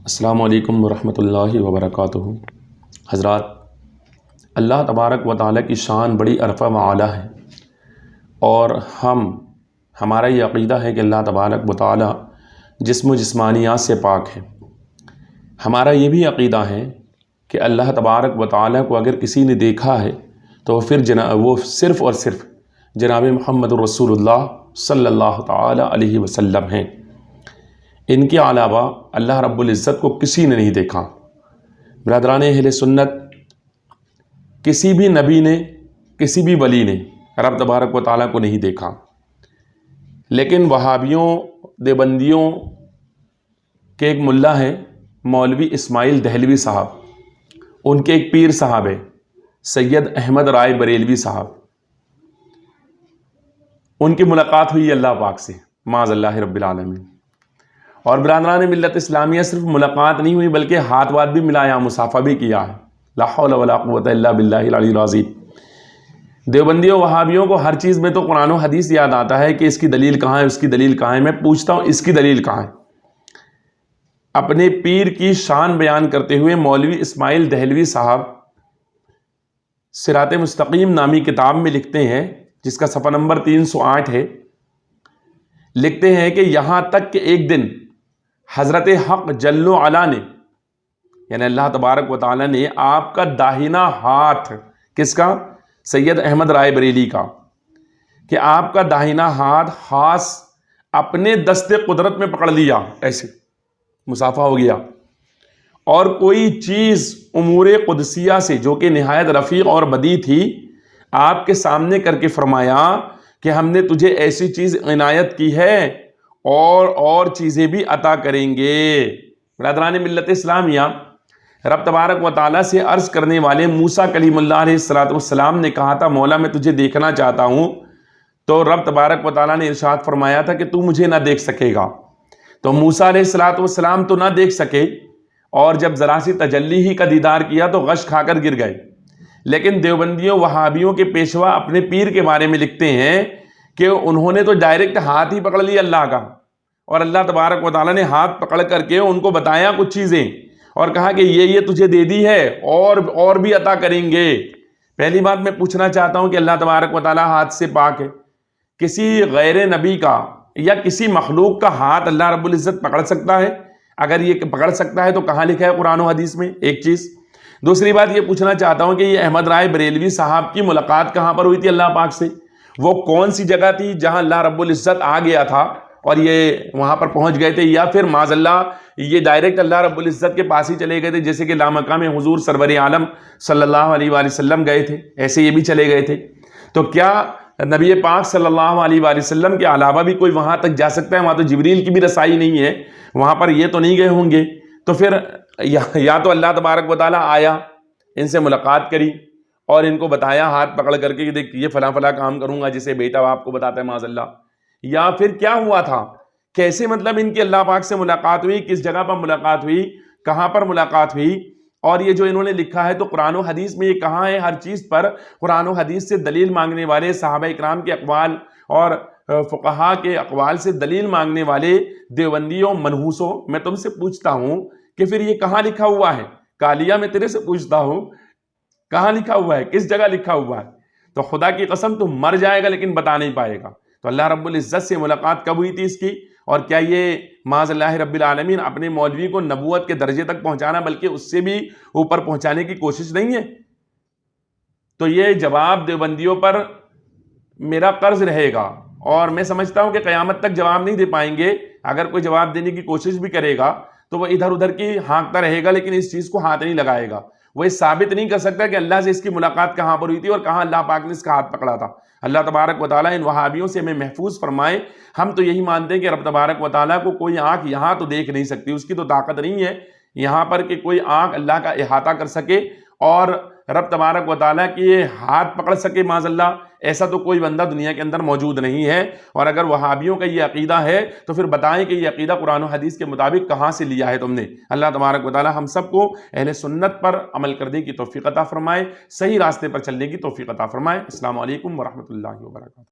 السلام علیکم ورحمۃ اللہ وبرکاتہ۔ حضرات، اللہ تبارک و تعالیٰ کی شان بڑی عرفہ و اعلیٰ ہے، اور ہمارا یہ عقیدہ ہے کہ اللہ تبارک و تعالیٰ جسم و جسمانیات سے پاک ہے۔ ہمارا یہ بھی عقیدہ ہے کہ اللہ تبارک و تعالیٰ کو اگر کسی نے دیکھا ہے تو وہ صرف اور صرف جناب محمد رسول اللہ صلی اللہ تعالیٰ علیہ وسلم ہیں۔ ان کے علاوہ اللہ رب العزت کو کسی نے نہیں دیکھا۔ برادران اہل سنت، کسی بھی نبی نے، کسی بھی ولی نے رب تبارک و تعالیٰ کو نہیں دیکھا، لیکن وہابیوں، دیوبندیوں کے ایک ملا ہیں مولوی اسماعیل دہلوی صاحب، ان کے ایک پیر صاحب ہیں سید احمد رائے بریلوی صاحب، ان کی ملاقات ہوئی اللہ پاک سے، معاذ اللہ رب العالمین۔ اور برادران ملت اسلامیہ، صرف ملاقات نہیں ہوئی بلکہ ہاتھ وات بھی ملایا، مصافحہ بھی کیا ہے۔ لا حول ولا قوت الا باللہ العلی العظیم۔ دیوبندیوں وہابیوں کو ہر چیز میں تو قرآن و حدیث یاد آتا ہے کہ اس کی دلیل کہاں ہے، اس کی دلیل کہاں ہے۔ میں پوچھتا ہوں اس کی دلیل کہاں ہے؟ اپنے پیر کی شان بیان کرتے ہوئے مولوی اسماعیل دہلوی صاحب صراط مستقیم نامی کتاب میں لکھتے ہیں، جس کا صفحہ نمبر 308 ہے، لکھتے ہیں کہ یہاں تک کہ ایک دن حضرت حق جل و علا نے، یعنی اللہ تبارک و تعالیٰ نے آپ کا داہنا ہاتھ، کس کا؟ سید احمد رائے بریلی کا، کہ آپ کا داہنا ہاتھ خاص اپنے دست قدرت میں پکڑ لیا، ایسے مصافحہ ہو گیا، اور کوئی چیز امور قدسیہ سے جو کہ نہایت رفیع اور بدی تھی آپ کے سامنے کر کے فرمایا کہ ہم نے تجھے ایسی چیز عنایت کی ہے اور چیزیں بھی عطا کریں گے۔ برادران ملت اسلامیہ، رب تبارک و تعالیٰ سے عرض کرنے والے موسیٰ کلیم اللہ علیہ السلام نے کہا تھا مولا میں تجھے دیکھنا چاہتا ہوں، تو رب تبارک و تعالیٰ نے ارشاد فرمایا تھا کہ تو مجھے نہ دیکھ سکے گا۔ تو موسیٰ علیہ السلام تو نہ دیکھ سکے، اور جب ذرا سی تجلی ہی کا دیدار کیا تو غش کھا کر گر گئے۔ لیکن دیوبندیوں وہابیوں کے پیشوا اپنے پیر کے بارے میں لکھتے ہیں کہ انہوں نے تو ڈائریکٹ ہاتھ ہی پکڑ لیا اللہ کا، اور اللہ تبارک و تعالیٰ نے ہاتھ پکڑ کر کے ان کو بتایا کچھ چیزیں، اور کہا کہ یہ تجھے دے دی ہے اور بھی عطا کریں گے۔ پہلی بات میں پوچھنا چاہتا ہوں کہ اللہ تبارک و تعالیٰ ہاتھ سے پاک ہے، کسی غیر نبی کا یا کسی مخلوق کا ہاتھ اللہ رب العزت پکڑ سکتا ہے؟ اگر یہ پکڑ سکتا ہے تو کہاں لکھا ہے قرآن و حدیث میں؟ ایک چیز۔ دوسری بات یہ پوچھنا چاہتا ہوں کہ یہ احمد رائے بریلوی صاحب کی ملاقات کہاں پر ہوئی تھی اللہ پاک سے؟ وہ کون سی جگہ تھی جہاں اللہ رب العزت آ گیا تھا اور یہ وہاں پر پہنچ گئے تھے، یا پھر معاذ اللہ یہ ڈائریکٹ اللہ رب العزت کے پاس ہی چلے گئے تھے، جیسے کہ لامقام حضور سرور عالم صلی اللہ علیہ وآلہ وسلم گئے تھے، ایسے یہ بھی چلے گئے تھے؟ تو کیا نبی پاک صلی اللہ علیہ وآلہ وسلم کے علاوہ بھی کوئی وہاں تک جا سکتا ہے؟ وہاں تو جبریل کی بھی رسائی نہیں ہے، وہاں پر یہ تو نہیں گئے ہوں گے۔ تو پھر یا تو اللہ تبارک و تعالیٰ آیا، ان سے ملاقات کری اور ان کو بتایا ہاتھ پکڑ کر کے کہ دیکھ یہ فلاں فلاں کام کروں گا، جسے بیٹا آپ کو بتاتا ہے معاذ اللہ، یا پھر کیا ہوا تھا؟ کیسے مطلب ان کی اللہ پاک سے ملاقات ہوئی؟ کس جگہ پر ملاقات ہوئی؟ کہاں پر ملاقات ہوئی؟ اور یہ جو انہوں نے لکھا ہے تو قرآن و حدیث میں یہ کہاں ہے؟ ہر چیز پر قرآن و حدیث سے دلیل مانگنے والے صحابہ اکرام کے اقوال اور فقہاء کے اقوال سے دلیل مانگنے والے دیوبندیوں، منحوسوں، میں تم سے پوچھتا ہوں کہ پھر یہ کہاں لکھا ہوا ہے؟ کالیا میں تیرے سے پوچھتا ہوں کہاں لکھا ہوا ہے؟ کس جگہ لکھا ہوا ہے؟ تو خدا کی قسم تو مر جائے گا لیکن بتا نہیں پائے گا۔ تو اللہ رب العزت سے ملاقات کب ہوئی تھی اس کی؟ اور کیا یہ معاذ اللہ رب العالمین اپنے مولوی کو نبوت کے درجے تک پہنچانا بلکہ اس سے بھی اوپر پہنچانے کی کوشش نہیں ہے؟ تو یہ جواب دیوبندیوں پر میرا قرض رہے گا، اور میں سمجھتا ہوں کہ قیامت تک جواب نہیں دے پائیں گے۔ اگر کوئی جواب دینے کی کوشش بھی کرے گا تو وہ ادھر ادھر کی ہانکتا رہے گا، لیکن اس چیز کو ہاتھ نہیں لگائے گا۔ وہ یہ ثابت نہیں کر سکتا کہ اللہ سے اس کی ملاقات کہاں پر ہوئی تھی اور کہاں اللہ پاک نے اس کا ہاتھ پکڑا تھا۔ اللہ تبارک و تعالیٰ ان وہابیوں سے ہمیں محفوظ فرمائے۔ ہم تو یہی مانتے ہیں کہ رب تبارک و تعالیٰ کو کوئی آنکھ یہاں تو دیکھ نہیں سکتی، اس کی تو طاقت نہیں ہے یہاں پر کہ کوئی آنکھ اللہ کا احاطہ کر سکے اور رب تبارک و تعالیٰ کی ہاتھ پکڑ سکے معاذ اللہ۔ ایسا تو کوئی بندہ دنیا کے اندر موجود نہیں ہے۔ اور اگر وہابیوں کا یہ عقیدہ ہے تو پھر بتائیں کہ یہ عقیدہ قرآن و حدیث کے مطابق کہاں سے لیا ہے تم نے؟ اللہ تبارک و تعالیٰ ہم سب کو اہل سنت پر عمل کرنے کی توفیق عطا فرمائے، صحیح راستے پر چلنے کی توفیق عطا فرمائے۔ السلام علیکم ورحمۃ اللہ وبرکاتہ۔